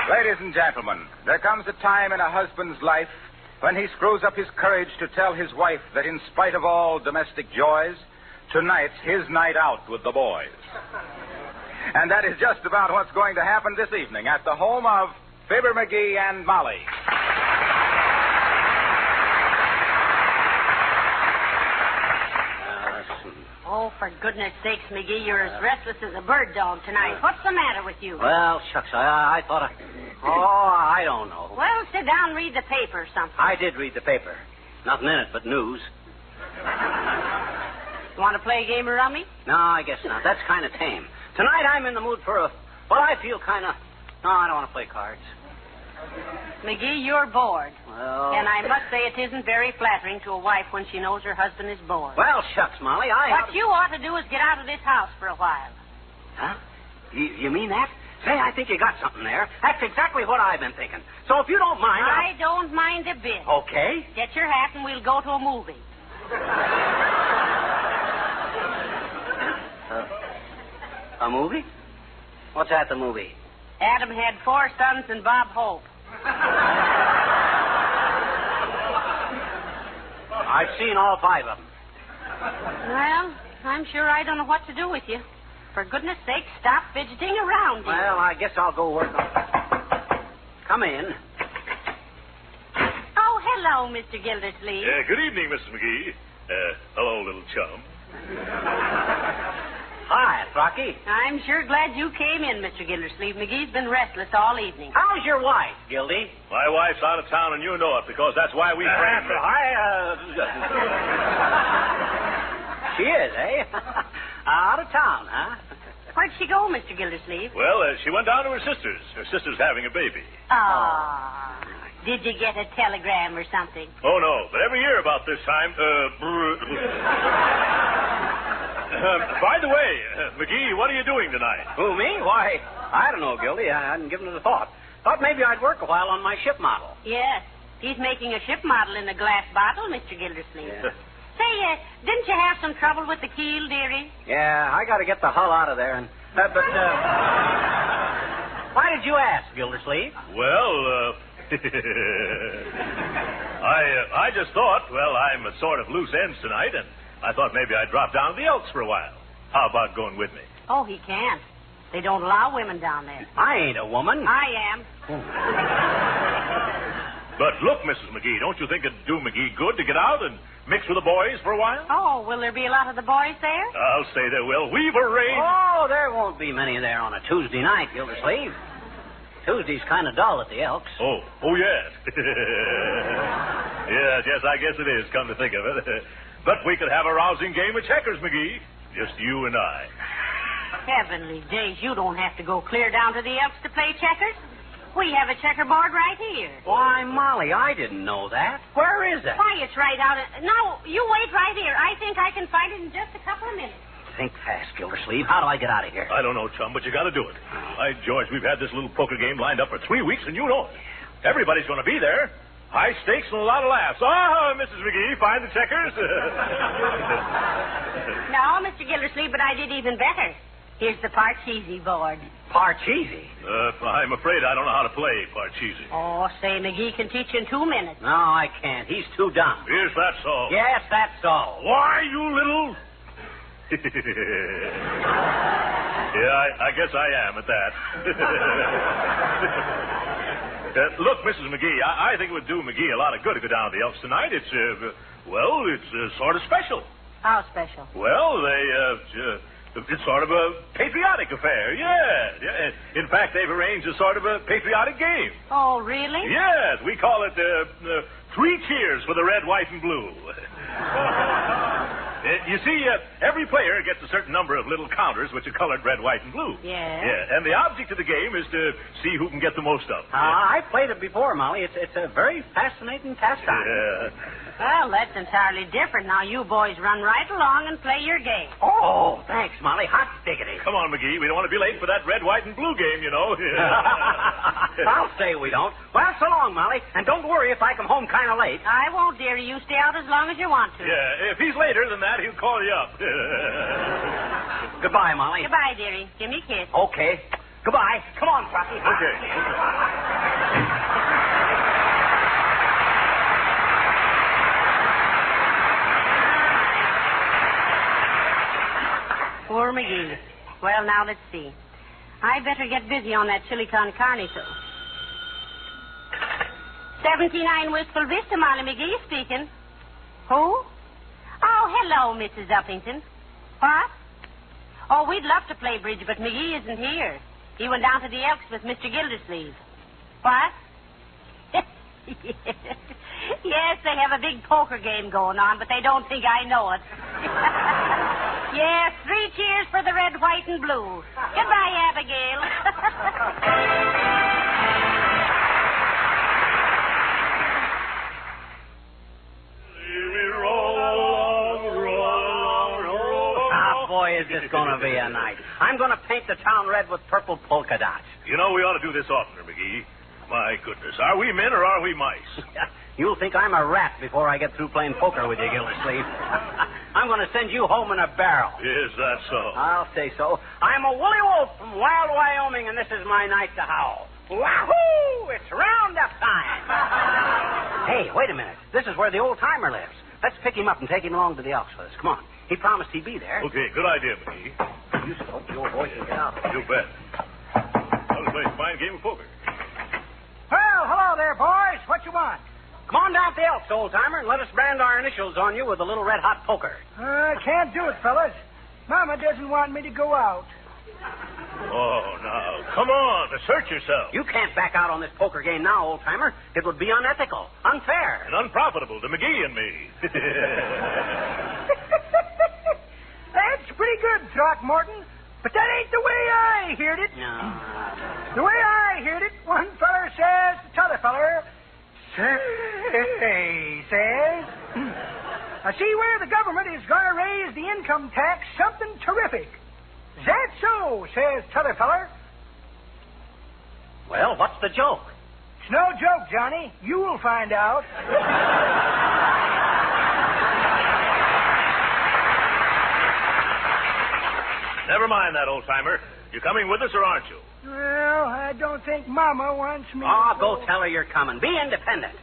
Ladies and gentlemen, there comes a time in a husband's life when he screws up his courage to tell his wife that in spite of all domestic joys, tonight's his night out with the boys. And that is just about what's going to happen this evening at the home of Fibber McGee and Molly. Oh, for goodness sakes, McGee, you're as restless as a bird dog tonight. What's the matter with you? Well, shucks, I thought I don't know. Well, sit down and read the paper or something. I did read the paper. Nothing in it but news. You want to play a game of rummy? No, I guess not. That's kind of tame. Tonight I'm in the mood for I feel kind of... No, I don't want to play cards. McGee, you're bored. Well... And I must say it isn't very flattering to a wife when she knows her husband is bored. Well, shucks, Molly, What you ought to do is get out of this house for a while. Huh? You mean that? Say, I think you got something there. That's exactly what I've been thinking. So if you don't mind... I don't mind a bit. Okay. Get your hat and we'll go to a movie. A movie? What's at the movie? Adam had 4 sons and Bob Hope. I've seen all 5 of them. Well, I'm sure I don't know what to do with you. For goodness sake, stop fidgeting around here. Well, I guess I'll go work on... Come in. Oh, hello, Mr. Gildersleeve. Good evening, Mrs. McGee. Hello, little chum. Hi, Rocky. I'm sure glad you came in, Mr. Gildersleeve. McGee's been restless all evening. How's your wife, Gildy? My wife's out of town, and you know it, because that's why we framed her. She is, eh? Out of town, huh? Where'd she go, Mr. Gildersleeve? Well, she went down to her sister's. Her sister's having a baby. Oh. Did you get a telegram or something? Oh, no. But every year about this time... by the way, McGee, what are you doing tonight? Who, me? Why, I don't know, Gildy. I hadn't given it a thought. Thought maybe I'd work a while on my ship model. Yes. He's making a ship model in a glass bottle, Mr. Gildersleeve. Yeah. Say, didn't you have some trouble with the keel, dearie? Yeah, I got to get the hull out of there. Why did you ask, Gildersleeve? Well, I just thought, I'm a sort of loose ends tonight, and I thought maybe I'd drop down to the Elks for a while. How about going with me? Oh, he can't. They don't allow women down there. I ain't a woman. I am. But look, Mrs. McGee, don't you think it'd do McGee good to get out and mix with the boys for a while? Oh, will there be a lot of the boys there? I'll say there will. We've arranged... Oh, there won't be many there on a Tuesday night, Gildersleeve. Tuesday's kind of dull at the Elks. Oh, yes. yes, I guess it is, come to think of it. But we could have a rousing game of checkers, McGee. Just you and I. Heavenly days, you don't have to go clear down to the Elks to play checkers. We have a checkerboard right here. Why, Molly, I didn't know that. Where is it? Why, it's right out... No, you wait right here. I think I can find it in just a couple of minutes. Think fast, Gildersleeve. How do I get out of here? I don't know, chum, but you got to do it. By George, we've had this little poker game lined up for 3 weeks, and you know it. Everybody's going to be there. High stakes and a lot of laughs. Ah, Mrs. McGee, find the checkers. No, Mr. Gildersleeve, but I did even better. Here's the Parcheesi board. Parcheesi? I'm afraid I don't know how to play Parcheesi. Oh, say, McGee can teach you in 2 minutes. No, I can't. He's too dumb. Is that so? Yes, that's so. Why, you little... Yeah, I guess I am at that. Look, Mrs. McGee, I think it would do McGee a lot of good to go down to the Elks tonight. It's, it's sort of special. How special? Well, it's sort of a patriotic affair, yeah. In fact, they've arranged a sort of a patriotic game. Oh, really? Yes, we call it 3 cheers for the red, white, and blue. You see, every player gets a certain number of little counters which are colored red, white, and blue. Yeah. Yeah, and the object of the game is to see who can get the most of them. I've played it before, Molly. It's a very fascinating pastime. Yeah. Well, that's entirely different. Now, you boys run right along and play your game. Oh, thanks, Molly. Hot diggity. Come on, McGee. We don't want to be late for that red, white, and blue game, you know. I'll say we don't. Well, so long, Molly. And don't worry if I come home kind of late. I won't, dearie. You stay out as long as you want to. Yeah, if he's later than that, he'll call you up. Goodbye, Molly. Goodbye, dearie. Give me a kiss. Okay. Goodbye. Come on, Frosty. Okay. Poor McGee. Well, now, let's see. I better get busy on that chili con carne, so. 79 Wistful Vista, Molly McGee speaking. Who? Oh, hello, Mrs. Uppington. What? Oh, we'd love to play bridge, but McGee isn't here. He went down to the Elks with Mr. Gildersleeve. What? Yes, they have a big poker game going on, but they don't think I know it. Yes, 3 cheers for the red, white, and blue. Goodbye, Abigail. Boy, is this going to be a night. I'm going to paint the town red with purple polka dots. You know, we ought to do this oftener, McGee. My goodness. Are we men or are we mice? You'll think I'm a rat before I get through playing poker with you, Gildersleeve. I'm going to send you home in a barrel. Is that so? I'll say so. I'm a woolly wolf from wild Wyoming, and this is my night to howl. Wahoo! It's roundup time. Hey, wait a minute. This is where the old-timer lives. Let's pick him up and take him along to the Elks with us. Come on. He promised he'd be there. Okay, good idea, McGee. You should hope the old boy can get out. You bet. I'll play a fine game of poker. Well, hello there, boys. What you want? Come on down to the Elks, old-timer, and let us brand our initials on you with a little red-hot poker. Can't do it, fellas. Mama doesn't want me to go out. Oh, now, come on, assert yourself. You can't back out on this poker game now, old-timer. It would be unethical, unfair. And unprofitable to McGee and me. That's pretty good, Throckmorton. But that ain't the way I heard it. No. The way I heard it, one feller says to t'other feller, says, I see where the government is going to raise the income tax something terrific. Is that so, says t'other feller. Well, what's the joke? It's no joke, Johnny. You'll find out. Never mind that, old-timer. You coming with us or aren't you? Well, I don't think Mama wants me Oh, to go tell her you're coming. Be independent.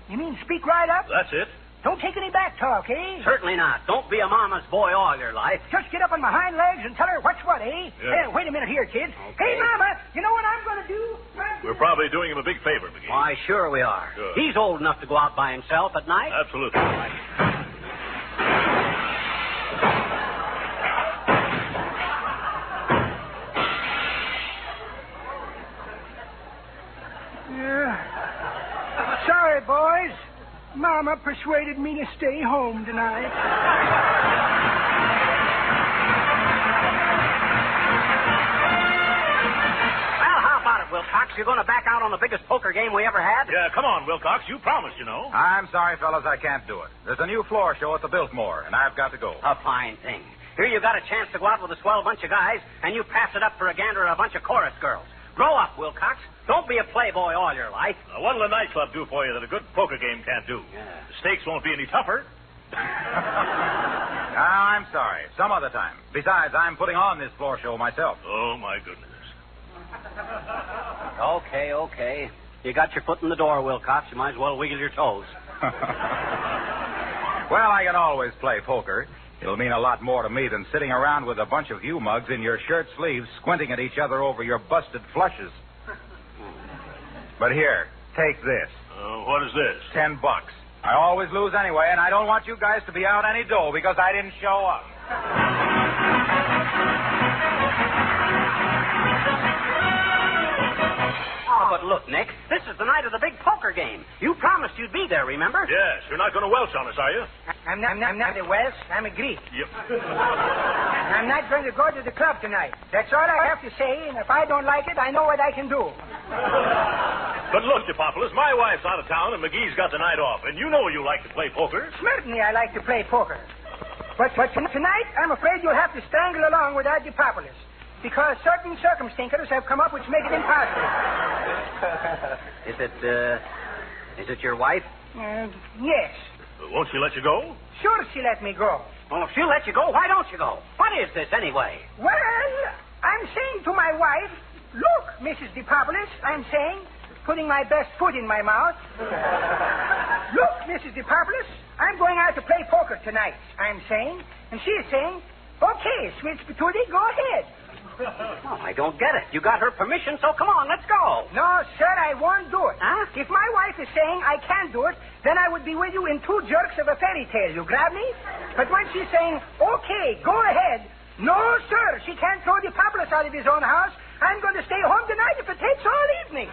You mean speak right up? That's it. Don't take any back talk, eh? Certainly not. Don't be a mama's boy all your life. Just get up on my hind legs and tell her what's what, eh? Yeah. Hey, wait a minute here, kids. Okay. Hey, Mama, you know what I'm going to do? We're probably doing him a big favor, McGee. Why, sure we are. Sure. He's old enough to go out by himself at night. Absolutely. Sorry, boys. Mama persuaded me to stay home tonight. Well, how about it, Wilcox? You're going to back out on the biggest poker game we ever had? Yeah, come on, Wilcox. You promised, you know. I'm sorry, fellas, I can't do it. There's a new floor show at the Biltmore, and I've got to go. A fine thing. Here you got a chance to go out with a swell bunch of guys, and you pass it up for a gander at a bunch of chorus girls. Grow up, Wilcox. Don't be a playboy all your life. Now, what'll a nightclub do for you that a good poker game can't do? Yeah. The stakes won't be any tougher. I'm sorry. Some other time. Besides, I'm putting on this floor show myself. Oh, my goodness. Okay. You got your foot in the door, Wilcox. You might as well wiggle your toes. Well, I can always play poker. It'll mean a lot more to me than sitting around with a bunch of you mugs in your shirt sleeves squinting at each other over your busted flushes. But here, take this. What is this? $10. I always lose anyway, and I don't want you guys to be out any dough because I didn't show up. Oh, but look, Nick, this is the night of the big poker game. You promised you'd be there, remember? Yes, you're not going to welch on us, are you? I'm not a Welsh. I'm a Greek. Yep. I'm not going to go to the club tonight. That's all I have to say, and if I don't like it, I know what I can do. But look, Dipopoulos, my wife's out of town and McGee's got the night off, and you know you like to play poker. Certainly I like to play poker. But tonight, I'm afraid you'll have to strangle along without Dipopoulos. Because certain circumstances have come up which make it impossible. Is it your wife? Yes. Won't she let you go? Sure she let me go. Well, if she'll let you go, why don't you go? What is this, anyway? Well, I'm saying to my wife, look, Mrs. DePopulis, I'm saying, putting my best foot in my mouth. Look, Mrs. DePopulis, I'm going out to play poker tonight, I'm saying. And she is saying, okay, Switch Patootie, go ahead. Oh, I don't get it. You got her permission, so come on, let's go. No, sir, I won't do it. Huh? If my wife is saying I can't do it, then I would be with you in 2 jerks of a fairy tale. You grab me? But when she's saying, okay, go ahead, no, sir, she can't throw the Populus out of his own house. I'm going to stay home tonight if it takes all evening.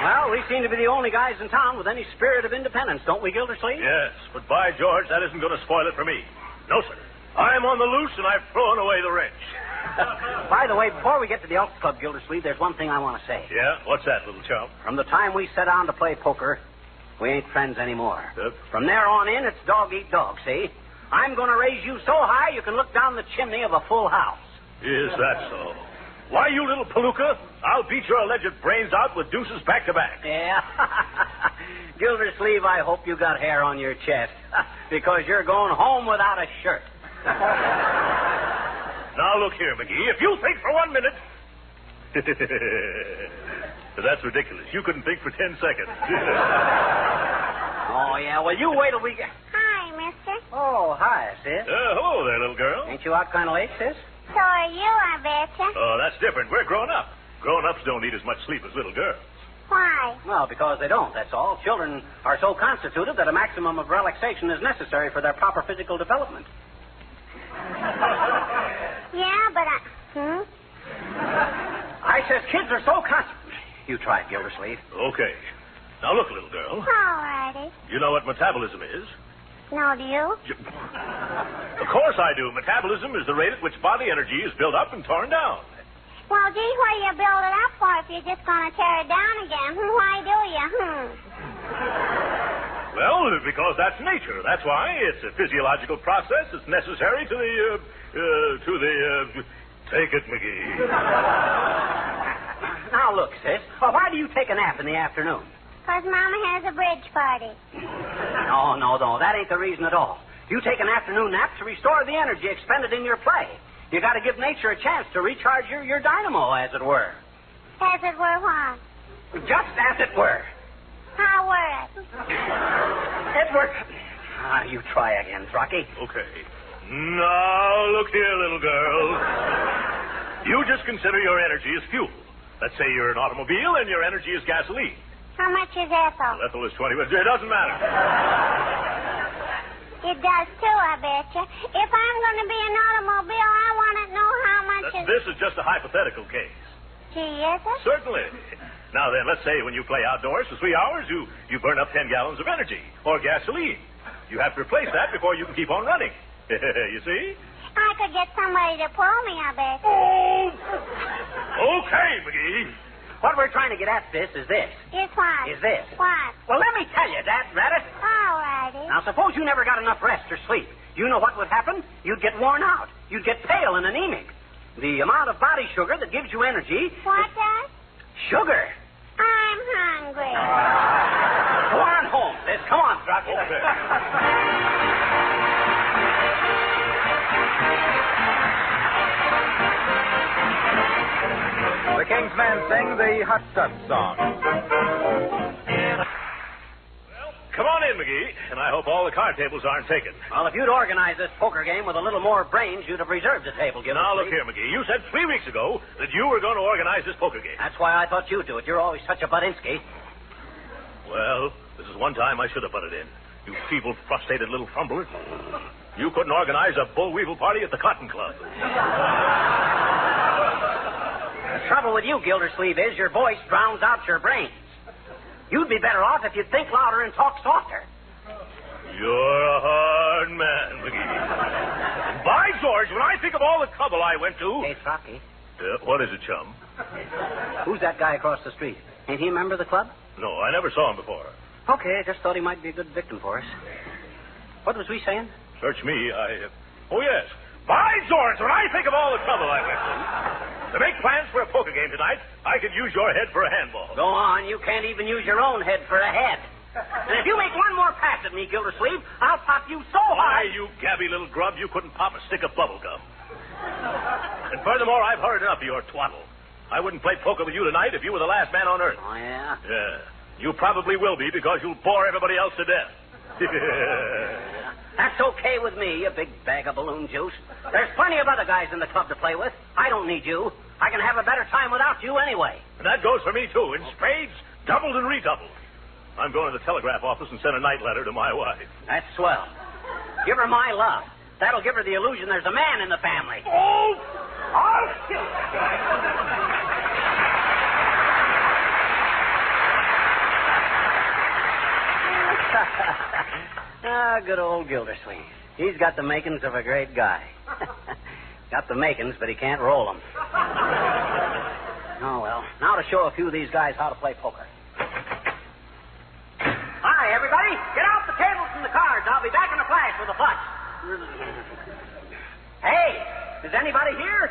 Well, we seem to be the only guys in town with any spirit of independence, don't we, Gildersleeve? Yes, but by George, that isn't going to spoil it for me. No, sir. I'm on the loose, and I've thrown away the wrench. By the way, before we get to the Elks Club, Gildersleeve, there's one thing I want to say. Yeah? What's that, little chump? From the time we sat down to play poker, we ain't friends anymore. Yep. From there on in, it's dog eat dog, see? I'm going to raise you so high you can look down the chimney of a full house. Is that so? Why, you little palooka, I'll beat your alleged brains out with deuces back to back. Yeah. Gildersleeve, I hope you got hair on your chest, because you're going home without a shirt. Now, look here, McGee. If you think for 1 minute... That's ridiculous. You couldn't think for 10 seconds. Oh, yeah. Well, you wait till we get... Hi, mister. Oh, hi, sis. Hello there, little girl. Ain't you out kind of late, sis? So are you, I betcha. Oh, that's different. We're grown up. Grown-ups don't need as much sleep as little girls. Why? Well, because they don't, that's all. Children are so constituted that a maximum of relaxation is necessary for their proper physical development. Yeah, but I says kids are so constituted. You try it, Gildersleeve. Okay. Now, look, little girl. All righty. You know what metabolism is? No, do you? Of course I do. Metabolism is the rate at which body energy is built up and torn down. Well, gee, what do you build it up for if you're just going to tear it down again? Why do you? Well, because that's nature. That's why it's a physiological process that's necessary to the, take it, McGee. Now, look, sis. Well, why do you take a nap in the afternoon? Because Mama has a bridge party. No. That ain't the reason at all. You take an afternoon nap to restore the energy expended in your play. You got to give nature a chance to recharge your dynamo, as it were. As it were what? Just as it were. How were it? It were... you try again, Rocky. Okay. Now, look here, little girl. You just consider your energy as fuel. Let's say you're an automobile and your energy is gasoline. How much is ethyl? Ethyl is 20. It doesn't matter. It does, too, I betcha. If I'm going to be an automobile, I want to know how much is... This is just a hypothetical case. Gee, is it? Certainly. Now then, let's say when you play outdoors for 3 hours, you burn up 10 gallons of energy, or gasoline. You have to replace that before you can keep on running. You see? I could get somebody to pull me, I bet. Oh! Okay, McGee. What we're trying to get at, sis, is this. Is what? Is this. What? Well, let me tell you, Dad Rabbit. All righty. Now, suppose you never got enough rest or sleep. You know what would happen? You'd get worn out. You'd get pale and anemic. The amount of body sugar that gives you energy... What does? Sugar. I'm hungry. Go on home, sis. Come on, Rocky. Okay. The King's Men sing the Hot Stuff song. Well, come on in, McGee, and I hope all the card tables aren't taken. Well, if you'd organized this poker game with a little more brains, you'd have reserved the table, Gildersleeve. Now, look here, McGee. You said 3 weeks ago that you were going to organize this poker game. That's why I thought you'd do it. You're always such a Budinsky. Well, this is one time I should have butted in. You feeble, frustrated little fumbler. You couldn't organize a bull weevil party at the Cotton Club. The trouble with you, Gildersleeve, is your voice drowns out your brains. You'd be better off if you'd think louder and talk softer. You're a hard man, McGee. And by George, when I think of all the trouble I went to... Hey, Rocky. What is it, chum? Who's that guy across the street? Ain't he a member of the club? No, I never saw him before. Okay, I just thought he might be a good victim for us. What was we saying? Search me, Oh, yes. By George, when I think of all the trouble I went to make plans for a poker game tonight, I could use your head for a handball. Go on. You can't even use your own head for a head. And if you make one more pass at me, Gildersleeve, I'll pop you so Why, hard. you gabby little grub, you couldn't pop a stick of bubble gum. And furthermore, I've heard enough of your twaddle. I wouldn't play poker with you tonight if you were the last man on earth. Oh, yeah? Yeah. You probably will be because you'll bore everybody else to death. That's okay with me, you big bag of balloon juice. There's plenty of other guys in the club to play with. I don't need you. I can have a better time without you anyway. And that goes for me, too, in spades, doubled and redoubled. I'm going to the telegraph office and send a night letter to my wife. That's swell. Give her my love. That'll give her the illusion there's a man in the family. Oh! Oh, shoot! Good old Gildersleeve. He's got the makings of a great guy. Got the makings, but he can't roll them. Oh, well. Now to show a few of these guys how to play poker. Hi, everybody. Get off the tables and the cards. I'll be back in a flash with a flush. Hey, is anybody here?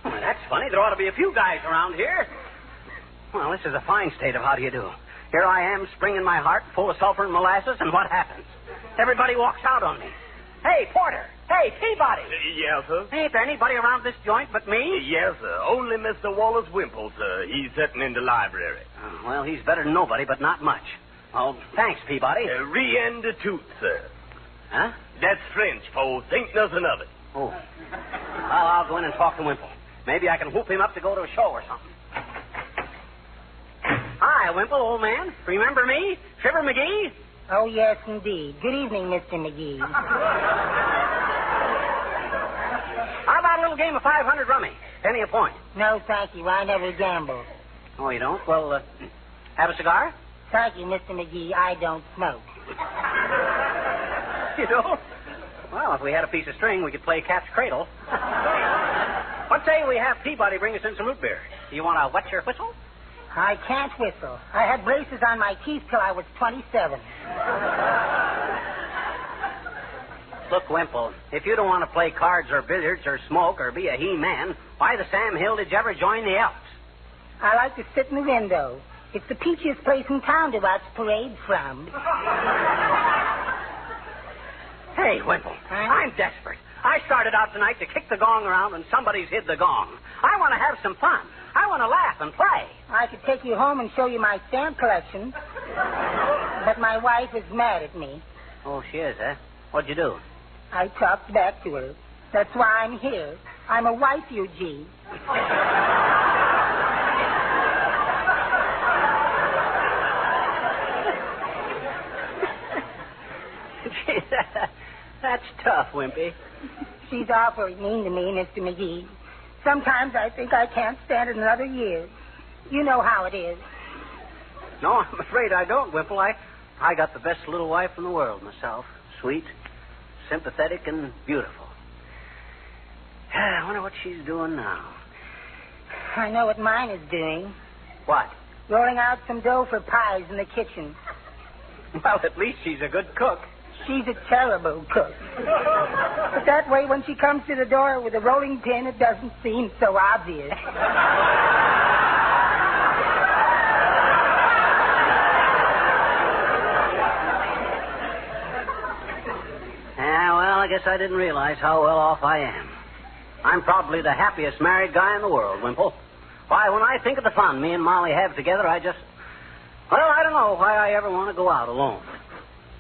Well, that's funny. There ought to be a few guys around here. Well, this is a fine state of how do you do. Here I am, spring in my heart, full of sulfur and molasses, and what happens? Everybody walks out on me. Hey, Porter. Hey, Peabody. Yes, sir? Ain't there anybody around this joint but me? Yes, sir. Only Mr. Wallace Wimple, sir. He's sitting in the library. Oh, well, he's better than nobody, but not much. Oh, thanks, Peabody. Rien de tout, sir. Huh? That's French, for think nothing of it. Oh. Well, I'll go in and talk to Wimple. Maybe I can whoop him up to go to a show or something. Hi, Wimple, old man. Remember me? Fibber McGee? Oh, yes, indeed. Good evening, Mr. McGee. How about a little game of 500 rummy? Penny a point. No, thank you. I never gamble. Oh, you don't? Well, have a cigar? Thank you, Mr. McGee. I don't smoke. You don't? Well, if we had a piece of string, we could play cat's cradle. What say we have Peabody bring us in some root beer? Do you want to wet your whistle? I can't whistle. I had braces on my teeth till I was 27. Look, Wimple, if you don't want to play cards or billiards or smoke or be a he-man, why the Sam Hill did you ever join the Elks? I like to sit in the window. It's the peachiest place in town to watch parades from. Hey, Wimple, I'm desperate. I started out tonight to kick the gong around and somebody's hid the gong. I want to have some fun. I want to laugh and play. I could take you home and show you my stamp collection. But my wife is mad at me. Oh, she is, eh? What'd you do? I talked back to her. That's why I'm here. I'm a wife-ugee. That's tough, Wimpy. She's awfully mean to me, Mr. McGee. Sometimes I think I can't stand it another year. You know how it is. No, I'm afraid I don't, Wimple. I got the best little wife in the world myself. Sweet, sympathetic, and beautiful. I wonder what she's doing now. I know what mine is doing. What? Rolling out some dough for pies in the kitchen. Well, at least she's a good cook. She's a terrible cook. But that way, when she comes to the door with a rolling pin, it doesn't seem so obvious. Well, I guess I didn't realize how well off I am. I'm probably the happiest married guy in the world, Wimple. Why, when I think of the fun me and Molly have together, I don't know why I ever want to go out alone.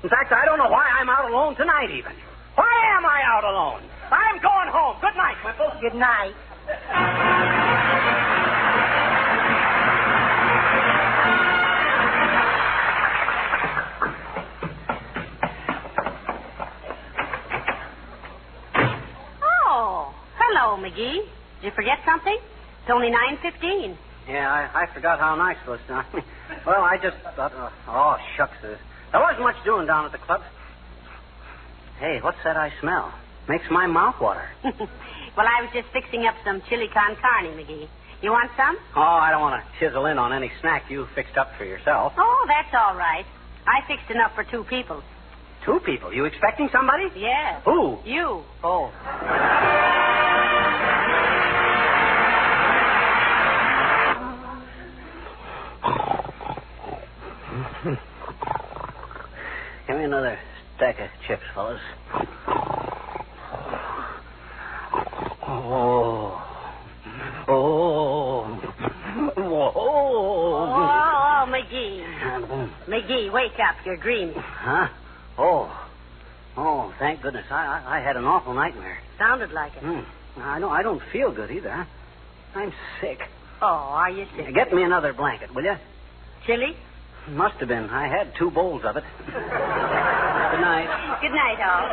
In fact, I don't know why I'm out alone tonight, even. Why am I out alone? I'm going home. Good night, Wimple. Good night. Oh, hello, McGee. Did you forget something? It's only 9:15. Yeah, I forgot how nice it was. Well, I just thought, oh, shucks. There wasn't much doing down at the club. Hey, what's that I smell? Makes my mouth water. Well, I was just fixing up some chili con carne, McGee. You want some? Oh, I don't want to chisel in on any snack you fixed up for yourself. Oh, that's all right. I fixed enough for 2 people. 2 people? You expecting somebody? Yes. Who? You. Oh. fellas. Oh. Oh. Oh, McGee. McGee, wake up. You're dreaming. Huh? Oh, thank goodness. I had an awful nightmare. Sounded like it. I don't feel good either. I'm sick. Oh, are you sick? Get me another blanket, will you? Chili? Must have been. I had 2 bowls of it. Good night. Good night, all.